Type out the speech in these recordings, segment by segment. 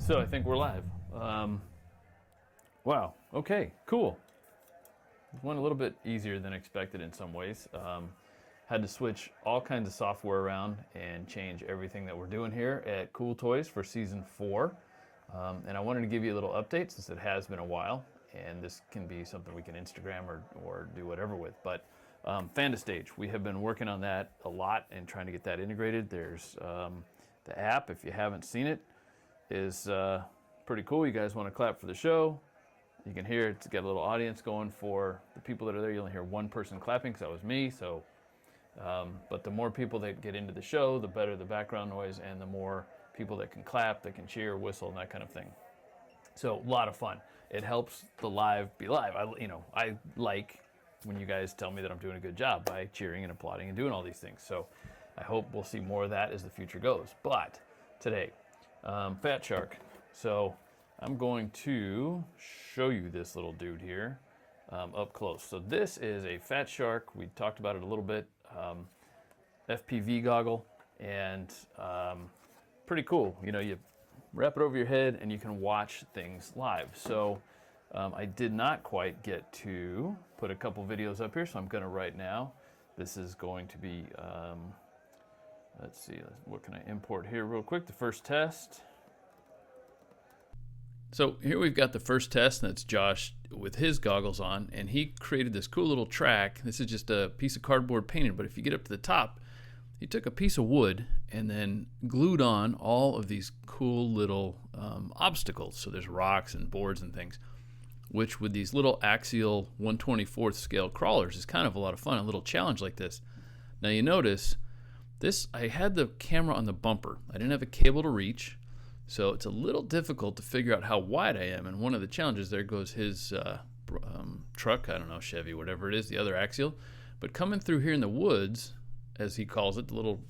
So I think we're live. Wow. Okay. Cool. It went a little bit easier than expected in some ways. Had to switch all kinds of software around and change everything that we're doing here at Cool Toys for season 4. And I wanted to give you a little update since it has been a while, and this can be something we can Instagram or do whatever with. But Fan2Stage, we have been working on that a lot and trying to get that integrated. There's the app, if you haven't seen it, is pretty cool. You guys want to clap for the show? You can hear it's got a little audience going for the people that are there. You only hear one person clapping because that was me. So, but the more people that get into the show, the better the background noise, and the more people that can clap, that can cheer, whistle, and that kind of thing. So a lot of fun. It helps the live be live. I like when you guys tell me that I'm doing a good job by cheering and applauding and doing all these things. So I hope we'll see more of that as the future goes. But today, Fat Shark. So I'm going to show you this little dude here up close. So this is a Fat Shark. We talked about it a little bit. FPV goggle, and pretty cool. You know, you wrap it over your head and you can watch things live. So I did not quite get to put a couple videos up here, so I'm gonna right now. This is going to be, let's see, what can I import here real quick? The first test. So here we've got the first test, and that's Josh with his goggles on, and he created this cool little track. This is just a piece of cardboard painted, but if you get up to the top, he took a piece of wood and then glued on all of these cool little obstacles. So there's rocks and boards and things, which with these little axial 1/24th scale crawlers is kind of a lot of fun, a little challenge like this. Now you notice this, I had the camera on the bumper. I didn't have a cable to reach. So it's a little difficult to figure out how wide I am, and one of the challenges, there goes his truck, I don't know, Chevy, whatever it is, the other axial. But coming through here in the woods, as he calls it, the little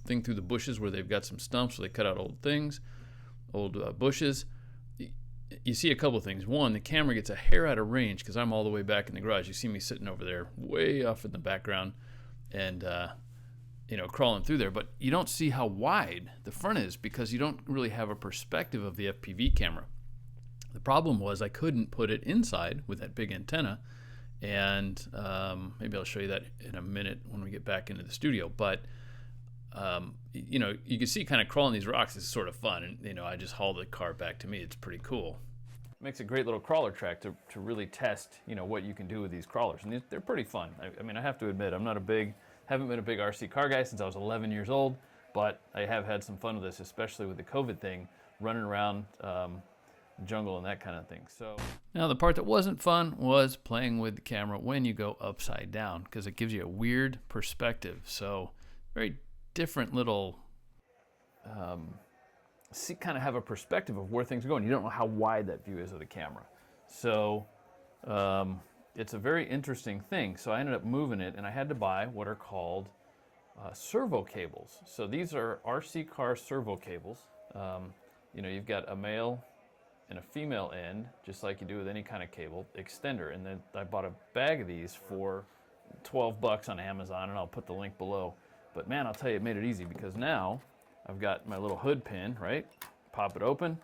thing through the bushes where they've got some stumps, so they cut out old things, old bushes, you see a couple things. One, the camera gets a hair out of range because I'm all the way back in the garage. You see me sitting over there way off in the background and crawling through there, but you don't see how wide the front is because you don't really have a perspective of the FPV camera. The problem was I couldn't put it inside with that big antenna, and maybe I'll show you that in a minute when we get back into the studio. But you can see kind of crawling these rocks is sort of fun, and I just haul the car back to me. It's pretty cool. It makes a great little crawler track to really test what you can do with these crawlers, and they're pretty fun. I mean, I have to admit, haven't been a big RC car guy since I was 11 years old, but I have had some fun with this, especially with the COVID thing, running around jungle and that kind of thing. So now the part that wasn't fun was playing with the camera when you go upside down, because it gives you a weird perspective. So very different little, kind of have a perspective of where things are going. You don't know how wide that view is of the camera. So it's a very interesting thing. So I ended up moving it, and I had to buy what are called servo cables. So these are RC car servo cables. You've got a male and a female end, just like you do with any kind of cable extender. And then I bought a bag of these for $12 on Amazon, and I'll put the link below. But man, I'll tell you, it made it easy because now I've got my little hood pin, right? Pop it open.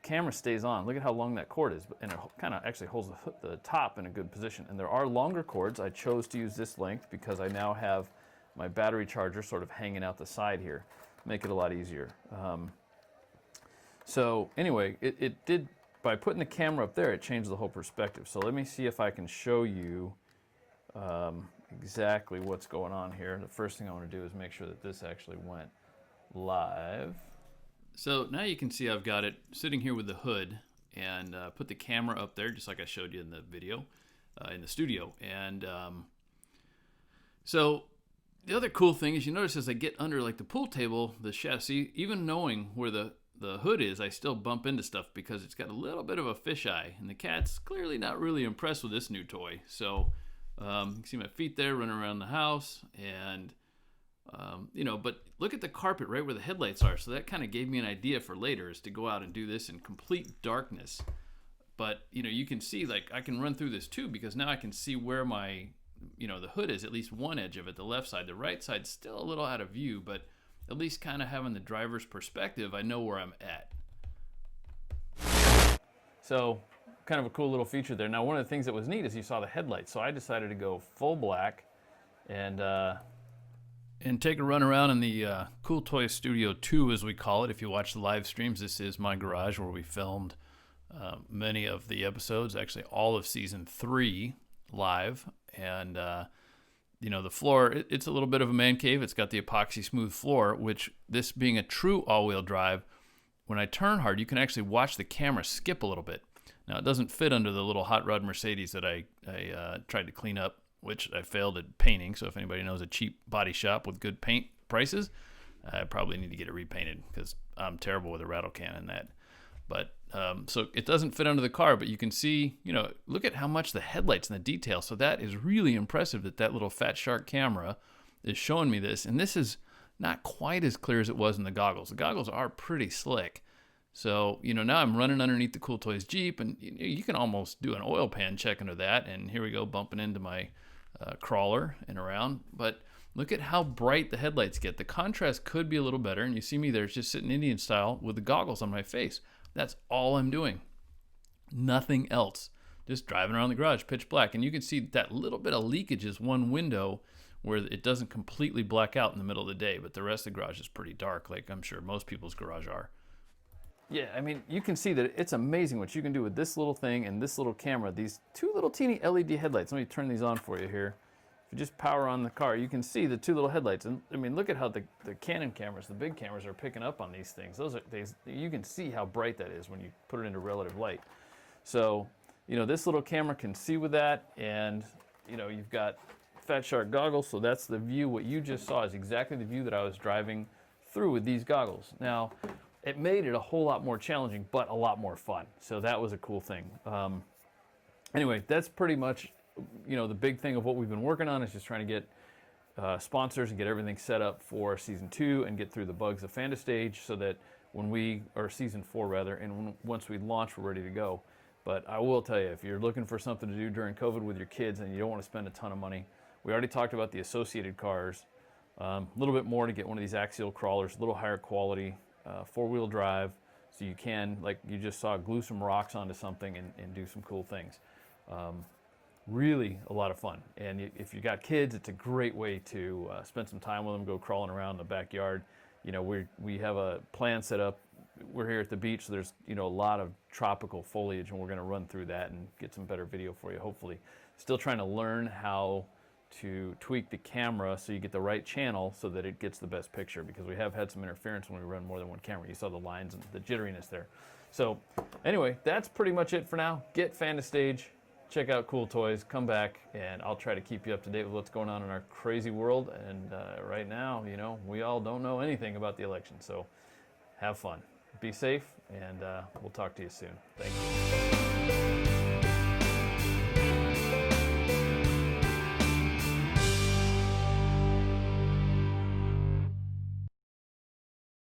Camera stays on. Look at how long that cord is, and it kind of actually holds the top in a good position. And there are longer cords. I chose to use this length because I now have my battery charger sort of hanging out the side here. Make it a lot easier. So anyway, it did, by putting the camera up there, it changed the whole perspective. So let me see if I can show you exactly what's going on here. The first thing I want to do is make sure that this actually went live. So now you can see I've got it sitting here with the hood, and put the camera up there just like I showed you in the video in the studio. And so the other cool thing is, you notice as I get under like the pool table, the chassis, even knowing where the hood is, I still bump into stuff because it's got a little bit of a fisheye, and the cat's clearly not really impressed with this new toy. So you can see my feet there running around the house, and but look at the carpet right where the headlights are. So that kind of gave me an idea for later, is to go out and do this in complete darkness. But, you can see, like, I can run through this too, because now I can see where my, the hood is, at least one edge of it, the left side. The right side's still a little out of view, but at least kind of having the driver's perspective, I know where I'm at. So kind of a cool little feature there. Now, one of the things that was neat is you saw the headlights. So I decided to go full black and take a run around in the Cool Toys Studio 2, as we call it. If you watch the live streams, this is my garage where we filmed many of the episodes, actually all of season 3 live. And you know, the floor, it's a little bit of a man cave. It's got the epoxy smooth floor, which, this being a true all-wheel drive, when I turn hard, you can actually watch the camera skip a little bit. Now, it doesn't fit under the little hot rod Mercedes that I tried to clean up, which I failed at painting. So if anybody knows a cheap body shop with good paint prices, I probably need to get it repainted because I'm terrible with a rattle can in that. But so it doesn't fit under the car, but you can see, you know, look at how much the headlights and the detail. So that is really impressive that little Fat Shark camera is showing me this. And this is not quite as clear as it was in the goggles. The goggles are pretty slick. So, you know, now I'm running underneath the Cool Toys Jeep, and you can almost do an oil pan check under that. And here we go, bumping into my crawler and around. But look at how bright the headlights get. The contrast could be a little better, and you see me there just sitting Indian style with the goggles on my face. That's all I'm doing. Nothing else. Just driving around the garage, pitch black. And you can see that little bit of leakage is one window where it doesn't completely black out in the middle of the day, but the rest of the garage is pretty dark, like I'm sure most people's garage are. Yeah, I mean, you can see that it's amazing what you can do with this little thing and this little camera. These two little teeny LED headlights. Let me turn these on for you here. If you just power on the car, you can see the two little headlights. And I mean, look at how the Canon cameras, the big cameras, are picking up on these things. You can see how bright that is when you put it into relative light. So, you know, this little camera can see with that, and, you know, you've got Fat Shark goggles, so that's the view. What you just saw is exactly the view that I was driving through with these goggles. Now, it made it a whole lot more challenging, but a lot more fun. So that was a cool thing. Anyway, that's pretty much, you know, the big thing of what we've been working on is just trying to get sponsors and get everything set up for season 2 and get through the bugs of Fan2Stage so that when or season 4 rather, and once we launch, we're ready to go. But I will tell you, if you're looking for something to do during COVID with your kids and you don't want to spend a ton of money, we already talked about the associated cars. A little bit more to get one of these axial crawlers, a little higher quality, 4-wheel drive, so you can, like you just saw, glue some rocks onto something and do some cool things. Really a lot of fun. And if you got kids, it's a great way to spend some time with them, go crawling around in the backyard. You know, we have a plan set up. We're here at the beach, so there's, you know, a lot of tropical foliage, and we're going to run through that and get some better video for you, hopefully. Still trying to learn how to tweak the camera so you get the right channel so that it gets the best picture, because we have had some interference when we run more than one camera. You saw the lines and the jitteriness there. So anyway, that's pretty much it for now. Get Fan2Stage, check out Cool Toys, come back, and I'll try to keep you up to date with what's going on in our crazy world. And right now, you know, we all don't know anything about the election, so have fun. Be safe, and we'll talk to you soon. Thank you.